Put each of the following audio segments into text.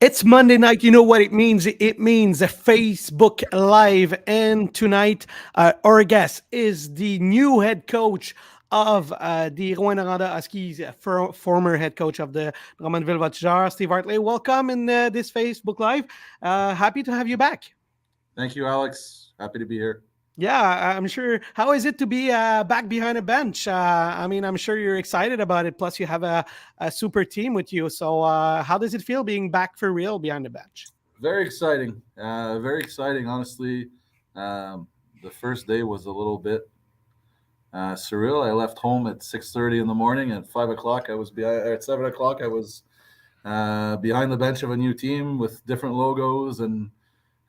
It's Monday night. You know what it means? It means a Facebook Live. And tonight, our guest is the new head coach of the Rouyn-Noaranda Huskies, former head coach of the Drummondville Voltigeurs, Steve Hartley. Welcome in this Facebook Live. Happy to have you back. Thank you, Alex. Happy to be here. Yeah, I'm sure. How is it to be back behind a bench? I mean, I'm sure you're excited about it. Plus, you have a super team with you. So, how does it feel being back for real behind the bench? Very exciting. Very exciting. Honestly, um, the first day was a little bit surreal. I left home at 6:30 in the morning. At 5 o'clock, I was behind. At 7 o'clock, I was behind the bench of a new team with different logos. And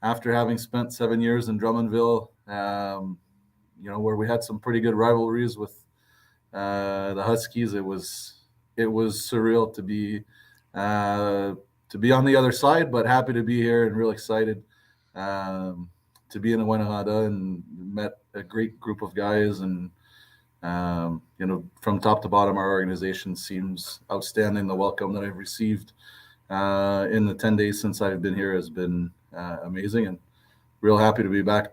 after having spent 7 years in Drummondville, where we had some pretty good rivalries with the Huskies, it was surreal uh, to be on the other side, but happy to be here and real excited to be in the Rouyn-Noaranda and met a great group of guys. And from top to bottom, our organization seems outstanding. The welcome that I've received in the 10 days since I've been here has been amazing, and real happy to be back.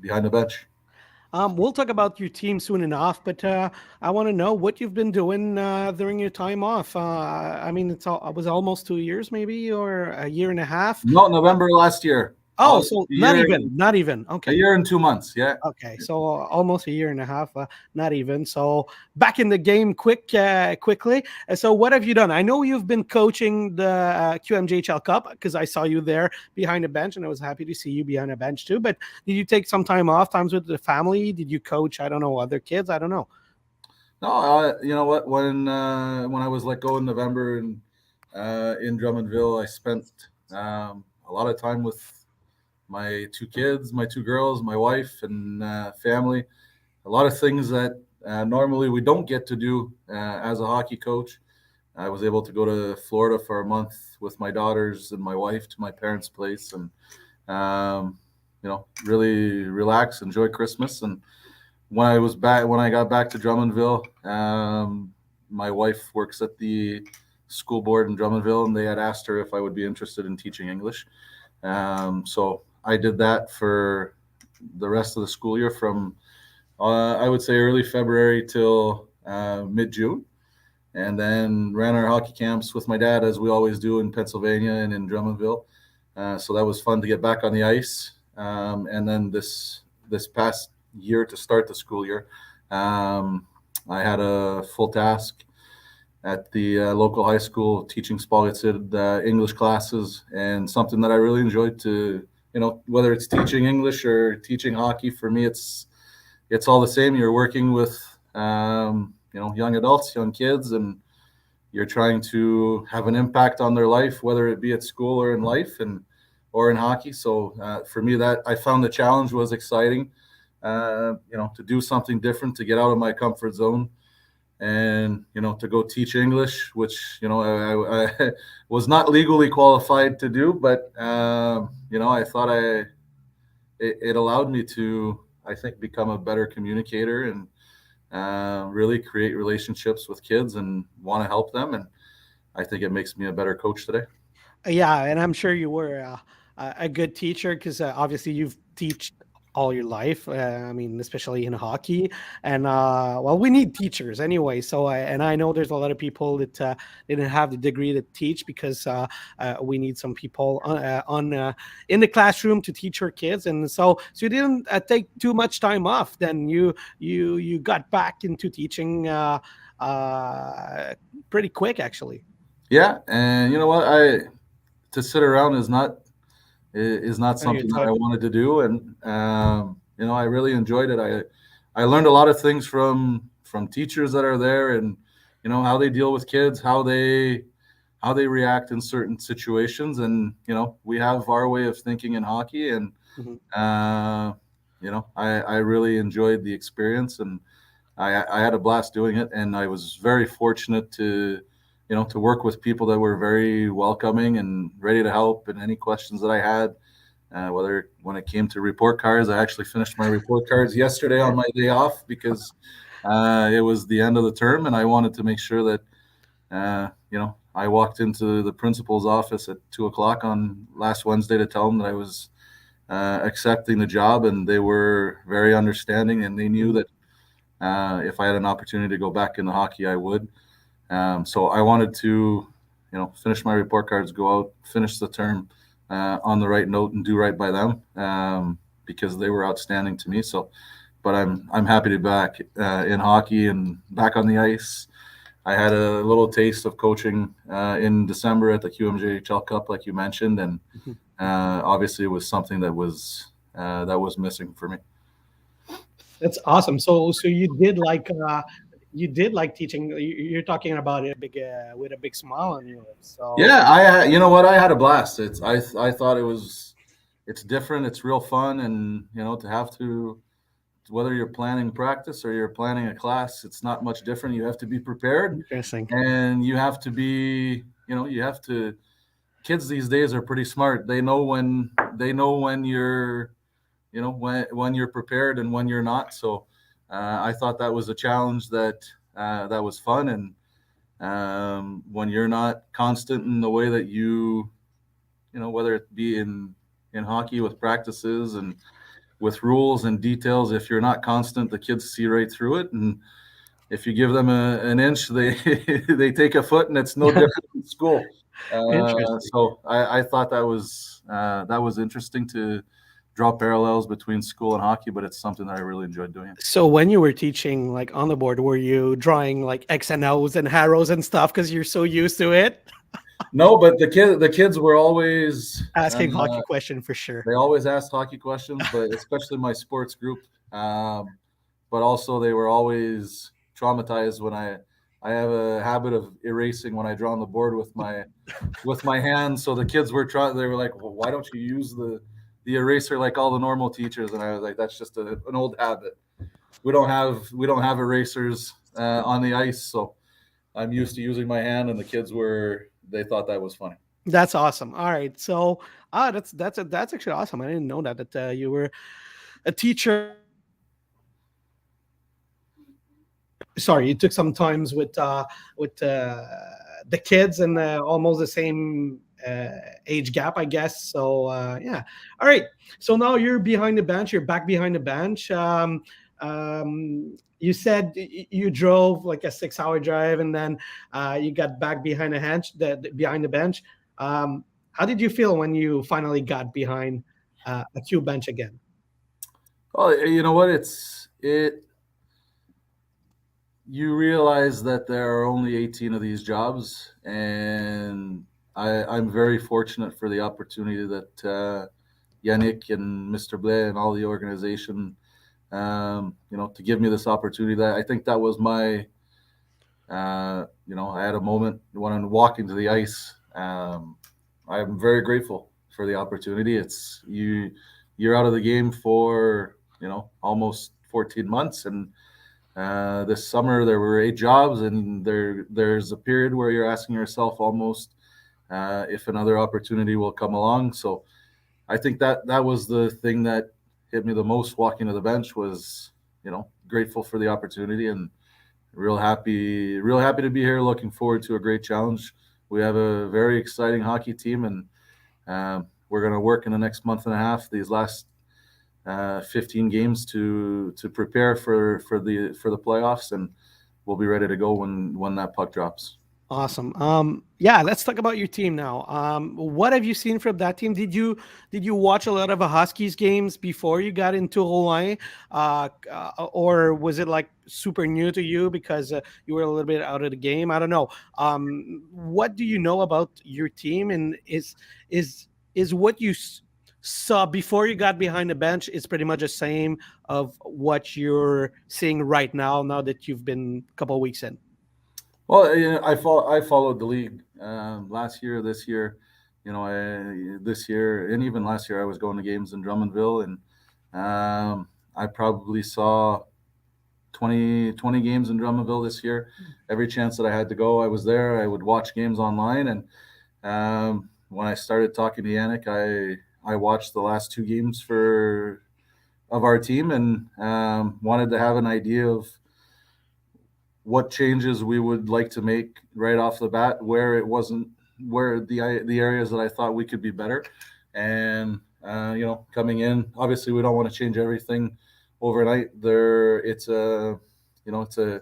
Behind the bench. We'll talk about your team soon enough, but I want to know what you've been doing during your time off. I mean, it was almost 2 years, maybe, or a year and a half. No, November last year. Oh, Almost so a not year, even, not even. a Okay. year and 2 months. Yeah. Okay, so almost a year and a half, not even. So back in the game, quickly. So what have you done? I know you've been coaching the QMJHL Cup because I saw you there behind the bench, and I was happy to see you behind a bench too. But did you take some time off, times with the family? Did you coach? I don't know, other kids. I don't know. No, you know what? When I was let go in November and in Drummondville, I spent a lot of time with my two kids, my two girls, my wife, and family. A lot of things that normally we don't get to do as a hockey coach. I was able to go to Florida for a month with my daughters and my wife to my parents' place, and really relax, enjoy Christmas. And when I got back to Drummondville, my wife works at the school board in Drummondville, and they had asked her if I would be interested in teaching English. So I did that for the rest of the school year from I would say early February till mid June, and then ran our hockey camps with my dad as we always do in Pennsylvania and in Drummondville. So that was fun to get back on the ice. And then this past year to start the school year, I had a full task at the local high school teaching Spalletsid English classes, and something that I really enjoyed to, whether it's teaching English or teaching hockey, for me, it's all the same. You're working with, young adults, young kids, and you're trying to have an impact on their life, whether it be at school or in life or in hockey. So for me, that I found the challenge was exciting, to do something different, to get out of my comfort zone, and to go teach English, which I was not legally qualified to do, but I thought it allowed me to, I think, become a better communicator and really create relationships with kids and want to help them. And I think it makes me a better coach today. Yeah, and I'm sure you were a good teacher because obviously you've taught all your life. I mean, especially in hockey, and well, we need teachers anyway. So, and I know there's a lot of people that didn't have the degree to teach because we need some people on in the classroom to teach our kids. And so you didn't take too much time off. Then you got back into teaching pretty quick, actually. Yeah, and you know what? I To sit around is not On your something that I time. wanted to do, and I really enjoyed it. I learned a lot of things from teachers that are there, and how they deal with kids, how they react in certain situations, and we have our way of thinking in hockey, and Mhm. I really enjoyed the experience, and I had a blast doing it, and I was very fortunate to work with people that were very welcoming and ready to help. And any questions that I had, whether when it came to report cards, I actually finished my report cards yesterday on my day off because it was the end of the term, and I wanted to make sure that I walked into the principal's office at 2 o'clock on last Wednesday to tell them that I was accepting the job, and they were very understanding, and they knew that if I had an opportunity to go back into hockey, I would. So I wanted to, finish my report cards, go out, finish the term on the right note, and do right by them because they were outstanding to me. So, but I'm happy to be back in hockey and back on the ice. I had a little taste of coaching in December at the QMJHL Cup, like you mentioned, and obviously it was something that was missing for me. That's awesome. So you did like teaching. You're talking about it big with a big smile on your lips. So Yeah, you know what, I had a blast. I thought it's different, it's real fun, and to have to, whether you're planning practice or you're planning a class, it's not much different. You have to be prepared, interesting. and you have to be, you have to. Kids these days are pretty smart. They know when you're, when you're prepared and when you're not. So I thought that was a challenge that was fun, and when you're not constant in the way that whether it be in hockey with practices and with rules and details, if you're not constant, the kids see right through it, and if you give them an inch, they they take a foot, and it's no different in school. Interesting. So I thought that was interesting to draw parallels between school and hockey, but it's something that I really enjoyed doing. So when you were teaching like on the board, were you drawing like X and O's and arrows and stuff because you're so used to it? No, but the kids were always Asking hockey question for sure. they always asked hockey questions, but especially my sports group. But also they were always traumatized when I have a habit of erasing when I draw on the board with my hands. So the kids were trying. They were like, "Well, why don't you use the eraser like all the normal teachers?" And I was like, "That's just an old habit. We don't have erasers on the ice, so I'm used to using my hand." And the kids they thought that was funny. That's awesome. All right. So that's actually awesome. I didn't know that you were a teacher. Sorry, you took some times with the kids and almost the same age gap, I guess. So yeah. All right. So now you're behind the bench. You're back behind the bench. You said you drove like a 6 hour drive, and then you got back behind behind the bench. How did you feel when you finally got behind a Q bench again? Well, you know what? You realize that there are only 18 of these jobs, and I'm very fortunate for the opportunity that Yannick and Mr. Blais and all the organization, to give me this opportunity. That I think that was I had a moment when I'm walking to the ice. I'm very grateful for the opportunity. You're out of the game for almost 14 months, and this summer there were 8 jobs, and there's a period where you're asking yourself almost if another opportunity will come along. So I think that was the thing that hit me the most walking to the bench was grateful for the opportunity, and real happy to be here. Looking forward to a great challenge. We have a very exciting hockey team, and we're going to work in the next month and a half, these last 15 games to prepare for the playoffs, and we'll be ready to go when that puck drops. Awesome. Yeah, let's talk about your team now. What have you seen from that team? Did you watch a lot of Huskies games before you got into Hawaii, or was it like super new to you because you were a little bit out of the game? I don't know. What do you know about your team, and is what you saw before you got behind the bench is pretty much the same of what you're seeing right now? Now that you've been a couple of weeks in. Well, I followed the league last year, this year, this year, and even last year. I was going to games in Drummondville, and I probably saw 20 games in Drummondville this year. Every chance that I had to go, I was there. I would watch games online, and when I started talking to Yannick, I watched the last 2 games of our team, and wanted to have an idea of what changes we would like to make right off the bat, where it wasn't, where the areas that I thought we could be better, and coming in, obviously we don't want to change everything overnight. It's a, it's a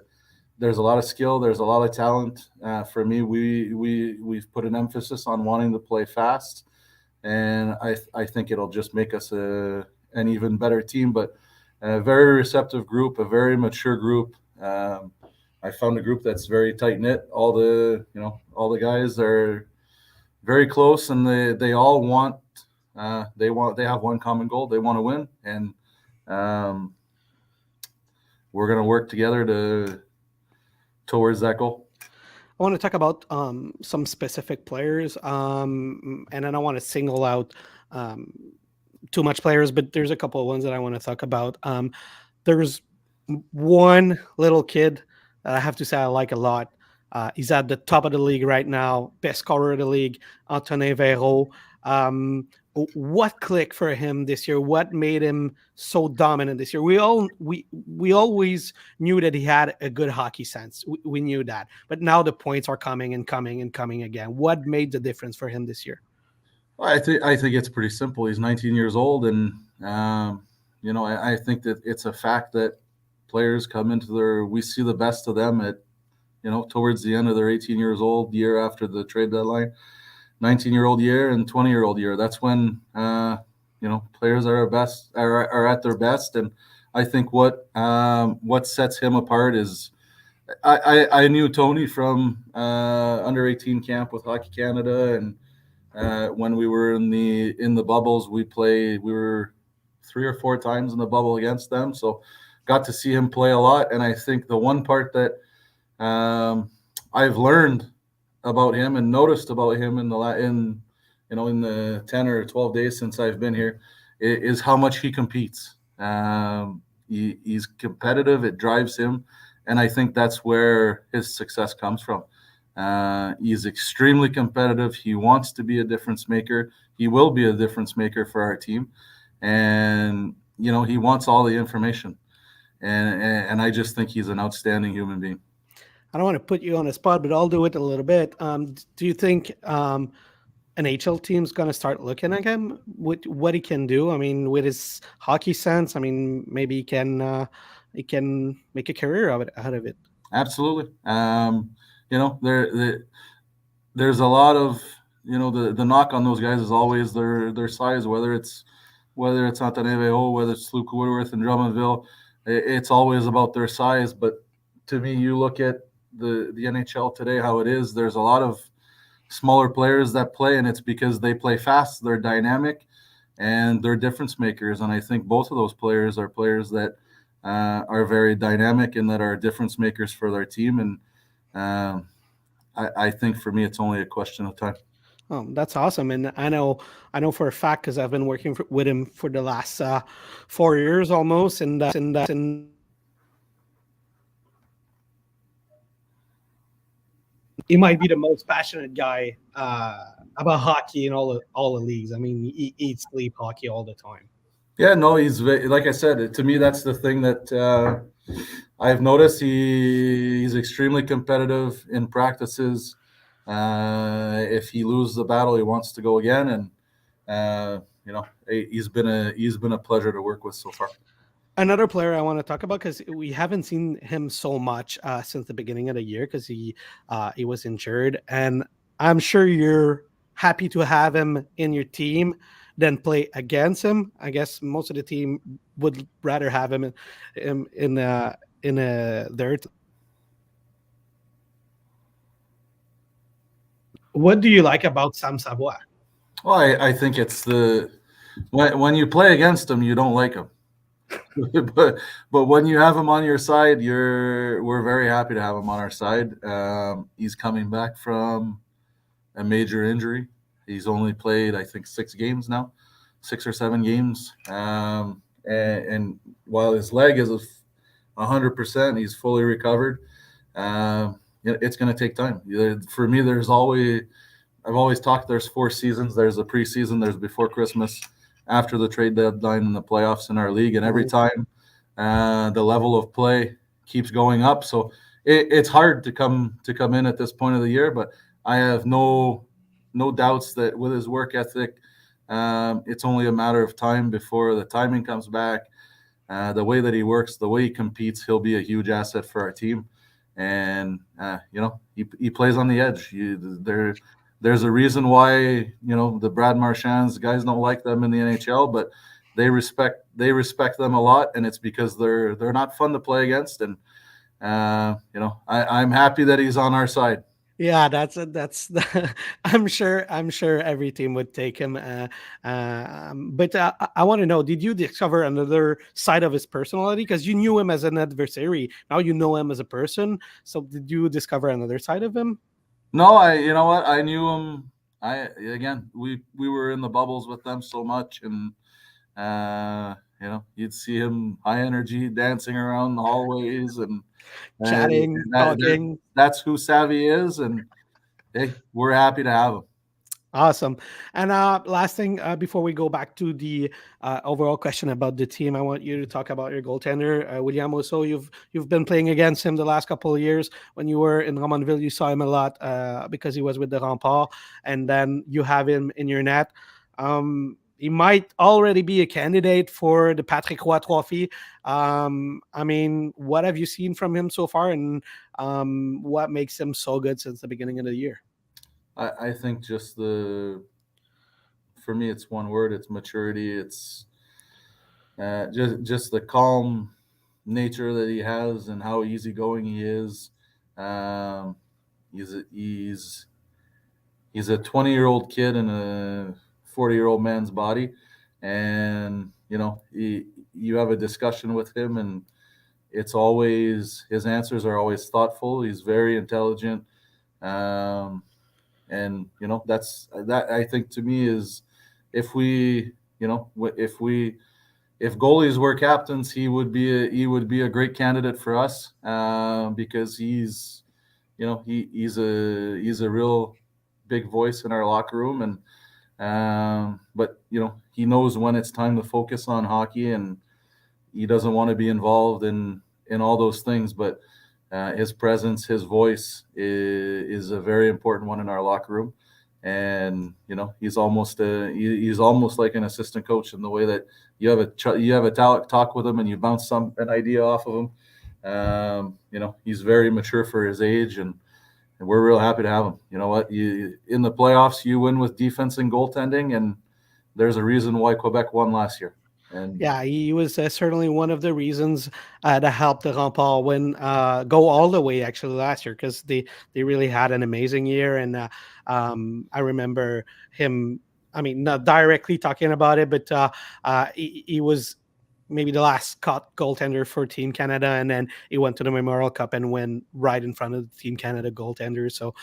there's a lot of skill, there's a lot of talent. For me, we've put an emphasis on wanting to play fast, and I think it'll just make us an even better team. But a very receptive group, a very mature group. I found a group that's very tight knit. All the guys are very close, and they all want they have one common goal. They want to win, and um, we're going to work together towards that goal. I want to talk about some specific players, and I don't want to single out um, too much players, but there's a couple of ones that I want to talk about. There's one little kid that I have to say I like a lot. He's at the top of the league right now, best scorer of the league, Antonin Véro. What clicked for him this year? What made him so dominant this year? We always knew that he had a good hockey sense. We knew that, but now the points are coming and coming and coming again. What made the difference for him this year? I think it's pretty simple. He's 19 years old, and I think that it's a fact that players come into we see the best of them at towards the end of their 18 years old year after the trade deadline, 19-year-old year and 20-year-old year. That's when players are at their best, and I think what sets him apart is I knew Tony from under 18 camp with Hockey Canada, and when we were in the bubbles, we were 3 or 4 times in the bubble against them, so got to see him play a lot. And I think the one part that I've learned about him and noticed about him in the 10 or 12 days since I've been here is how much he competes. He's competitive. It drives him, and I think that's where his success comes from. He's extremely competitive. He wants to be a difference maker. He will be a difference maker for our team, and he wants all the information. And I just think he's an outstanding human being. I don't want to put you on the spot, but I'll do it a little bit. Do you think an HL team's going to start looking at him with what he can do? I mean, with his hockey sense, I mean, maybe he can make a career out of it. Absolutely. There's a lot of the knock on those guys is always their size, whether it's Antonin Véro, whether it's Luke Woodworth and Drummondville. It's always about their size. But to me, you look at the NHL today, how it is, there's a lot of smaller players that play, and it's because they play fast, they're dynamic, and they're difference makers. And I think both of those players are players that are very dynamic and that are difference makers for their team. And I think for me, it's only a question of time. Oh, that's awesome. And I know for a fact, because I've been working with him for the last 4 years almost, and he might be the most passionate guy about hockey in all the leagues. I mean, he eats, sleep hockey all the time. Yeah, no, he's like I said. To me, that's the thing that I've noticed. He's extremely competitive in practices. If he loses the battle, he wants to go again, and he's been a pleasure to work with so far. Another player I want to talk about, because we haven't seen him so much since the beginning of the year, because he was injured, and I'm sure you're happy to have him in your team than play against him. I guess most of the team would rather have him in their. What do you like about Sam Savoie? Well, I think it's when you play against him, you don't like him. but when you have him on your side, we're very happy to have him on our side. He's coming back from a major injury. He's only played, I think, 6 games now, 6 or 7 games. And while his leg is 100%, he's fully recovered. It's going to take time. For me, I've always talked, there's 4 seasons. There's a preseason, there's before Christmas, after the trade deadline, and the playoffs in our league. And every time the level of play keeps going up. So it's hard to come in at this point of the year, but I have no doubts that with his work ethic, it's only a matter of time before the timing comes back. The way that he works, the way he competes, he'll be a huge asset for our team. And he plays on the edge. There's a reason why the Brad Marchands guys don't like them in the NHL, but they respect them a lot, and it's because they're not fun to play against. And I'm happy that he's on our side. Yeah, that's I'm sure every team would take him. But I want to know, did you discover another side of his personality? Because you knew him as an adversary, now you know him as a person. So did you discover another side of him? No, you know what? I knew him. We were in the bubbles with them so much, and you'd see him high energy, dancing around the hallways, and uh, Chatting, that, that, talking. that's who Savvy is. And hey, we're happy to have him. Awesome. And last thing, before we go back to the overall question about the team, I want you to talk about your goaltender, William Oso. You've been playing against him the last couple of years. When you were in Drummondville, you saw him a lot because he was with the Rempart, and then you have him in your net. He might already be a candidate for the Patrick Roy Trophy. I mean, what have you seen from him so far, and what makes him so good since the beginning of the year? I think for me, it's one word. It's maturity. It's just the calm nature that he has and how easygoing he is. Um, he's a, he's he's a 20-year-old kid in a 40-year-old man's body, and you have a discussion with him, and it's always his answers are always thoughtful. He's very intelligent, um, and that I think to me is if we if goalies were captains, he would be a great candidate for us because he's a real big voice in our locker room, and but he knows when it's time to focus on hockey, and he doesn't want to be involved in all those things. But his presence, his voice is a very important one in our locker room, and he's almost like an assistant coach in the way that you have a talk with him, and you bounce an idea off of him. He's very mature for his age, and we're real happy to have him. You know what? In the playoffs, you win with defense and goaltending, and there's a reason why Quebec won last year. And Yeah, he was certainly one of the reasons that helped the Rempart win, go all the way actually last year, because they really had an amazing year. And I remember him. I mean, not directly talking about it, but he was maybe the last cut goaltender for Team Canada, and then he went to the Memorial Cup and went right in front of the Team Canada goaltender. So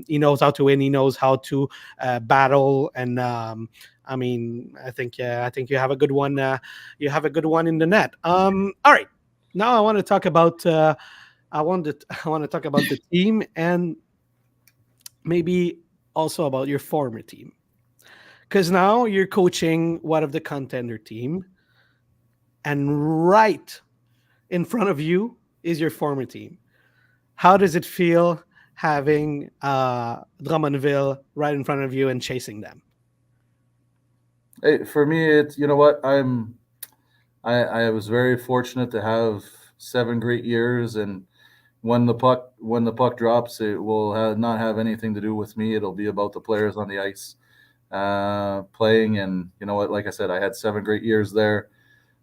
he knows how to win. He knows how to battle, and I mean, I think you have a good one. You have a good one in the net. All right, now I want to talk about. I want to talk about the team, and maybe also about your former team, because now you're coaching one of the contender team, and right in front of you is your former team. How does it feel having Drummondville right in front of you and chasing them? hey, for me, it's what I was very fortunate to have 7 great years, and when the puck drops, it will not have anything to do with me. It'll be about the players on the ice playing. And you know what? Like I said, I had 7 great years there,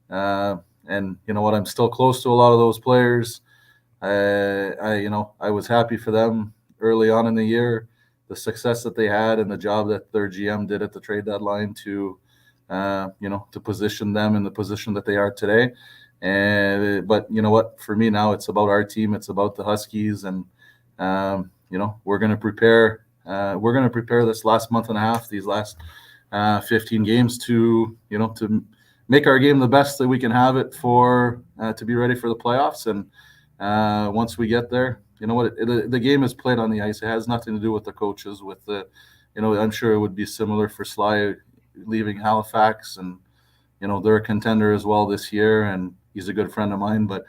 and you know what? I'm still close to a lot of those players. I was happy for them early on in the year, the success that they had, and the job that their GM did at the trade deadline to position them in the position that they are today. And but you know what? For me now, it's about our team. It's about the Huskies, and we're going to prepare. We're going to prepare this last month and a half, these last 15 games, to make our game the best that we can have it for to be ready for the playoffs. And once we get there, you know what? The game is played on the ice. It has nothing to do with the coaches. I'm sure it would be similar for Sly leaving Halifax, and they're a contender as well this year, and he's a good friend of mine. But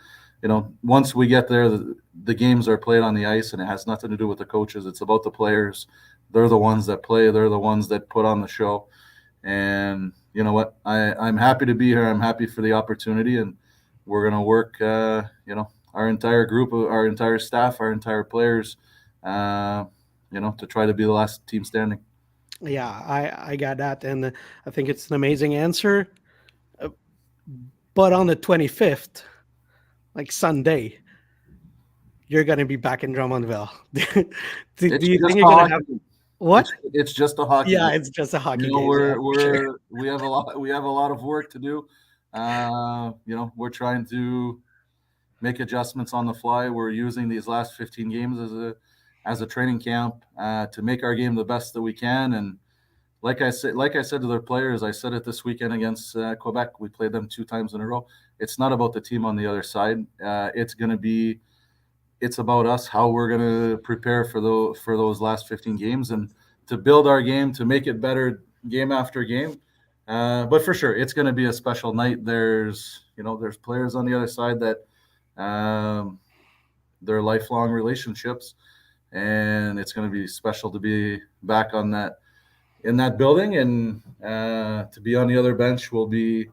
once we get there, the games are played on the ice, and it has nothing to do with the coaches. It's about the players. They're the ones that play. They're the ones that put on the show. And you know what? I'm happy to be here. I'm happy for the opportunity, and we're gonna work. Our entire group, our entire staff, our entire players, uh, to try to be the last team standing. Yeah, I got that, and I think it's an amazing answer. Uh, But on the 25th, like Sunday, you're gonna be back in Drummondville. Do It's you think just you're a gonna have hockey game. what? It's just a hockey Yeah, game. it's just a You hockey know, game. Yeah, for sure. we have a lot of work to do. We're trying to make adjustments on the fly. We're using these last 15 games as a training camp to make our game the best that we can. And like I said to their players, I said it this weekend against Quebec. We played them 2 times in a row. It's not about the team on the other side. It's about us, how we're going to prepare for those last 15 games and to build our game to make it better game after game. But for sure, it's going to be a special night. There's players on the other side that um, they're lifelong relationships, and it's going to be special to be back on that in that building, and to be on the other bench will be,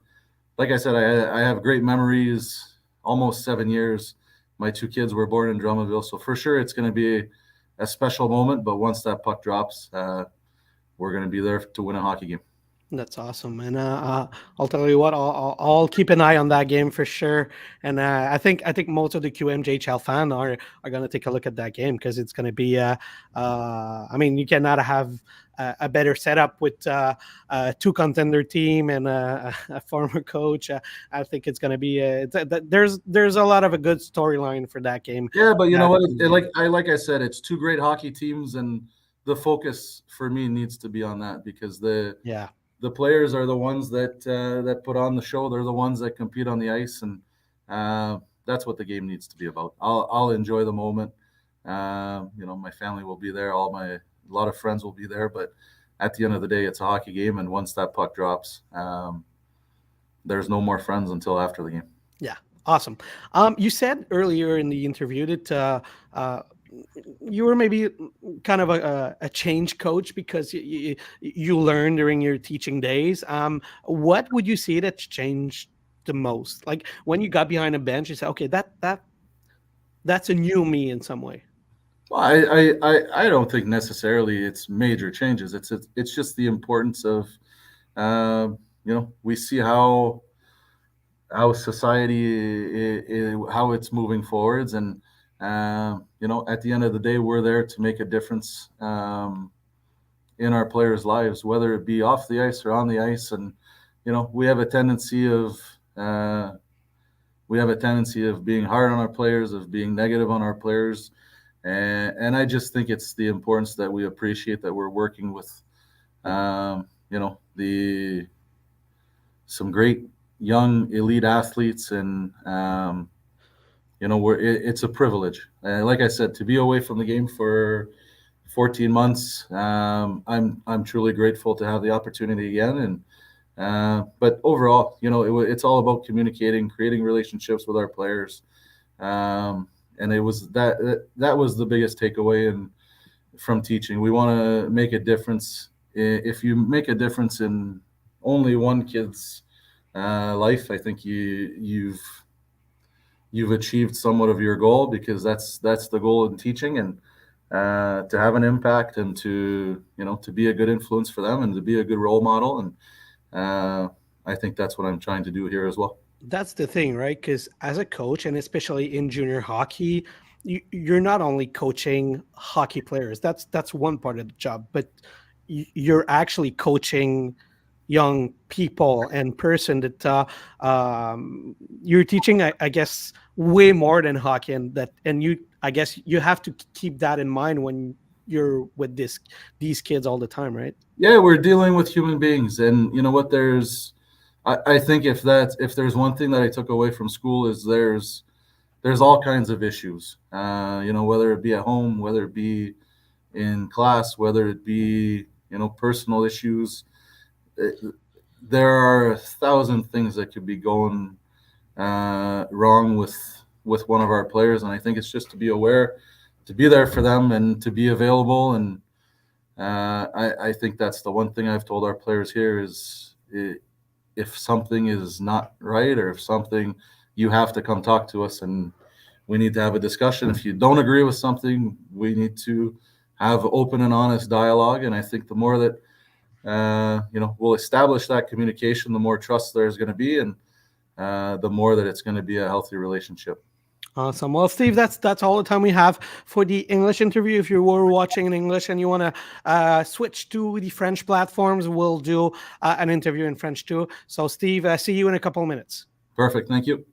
like I said, I have great memories. Almost 7 years. My 2 kids were born in Drummondville, so for sure it's going to be a special moment. But once that puck drops, we're going to be there to win a hockey game. That's awesome, and I'll tell you what, I'll keep an eye on that game for sure. And I think most of the QMJHL fan are gonna take a look at that game because it's gonna be. I mean, you cannot have a better setup with two contender team and a former coach. I think it's gonna be. There's a lot of a good storyline for that game. Yeah, but you know That what? Sunday. Like I said, it's two great hockey teams, and the focus for me needs to be on that because Yeah. the players are the ones that put on the show. They're the ones that compete on the ice, and that's what the game needs to be about. I'll enjoy the moment. My family will be there. A lot of friends will be there. But at the end of the day, it's a hockey game, and once that puck drops, there's no more friends until after the game. Yeah, awesome. You said earlier in the interview that you were maybe kind of a change coach because you learned during your teaching days. What would you say that changed the most? Like when you got behind a bench, you said, "Okay, that's a new me in some way." Well, I don't think necessarily it's major changes. It's just the importance of we see how society how it's moving forwards, and at the end of the day, we're there to make a difference in our players' lives, whether it be off the ice or on the ice. And we have a tendency of uh, being hard on our players, of being negative on our players, and I just think it's the importance that we appreciate that we're working with the some great young elite athletes, and it's a privilege. Like I said, to be away from the game for 14 months, I'm truly grateful to have the opportunity again. And but overall, it's all about communicating, creating relationships with our players, and it was that was the biggest takeaway from teaching. We want to make a difference. If you make a difference in only one kid's life, I think you've achieved somewhat of your goal, because that's the goal in teaching, and to have an impact, and to be a good influence for them, and to be a good role model. And I think that's what I'm trying to do here as well. That's the thing, right? Because as a coach, and especially in junior hockey, you're not only coaching hockey players. That's one part of the job, but you're actually coaching young people and person that you're teaching. I guess way more than hockey, and I guess you have to keep that in mind when you're with these kids all the time, right? Yeah, we're dealing with human beings, and you know what? I think if there's one thing that I took away from school, is there's all kinds of issues. Whether it be at home, whether it be in class, whether it be personal issues. There are 1,000 things that could be going wrong with one of our players, and I think it's just to be aware, to be there for them, and to be available. And I think that's the one thing I've told our players here is, if something is not right, or if something, you have to come talk to us, and we need to have a discussion. If you don't agree with something, we need to have open and honest dialogue. And I think the more that we'll establish that communication, the more trust there's going to be, and the more that it's going to be a healthy relationship. Awesome. Well, Steve, that's all the time we have for the English interview. If you were watching in English and you want to switch to the French platforms, we'll do an interview in French too. So, Steve, see you in a couple of minutes. Perfect. Thank you.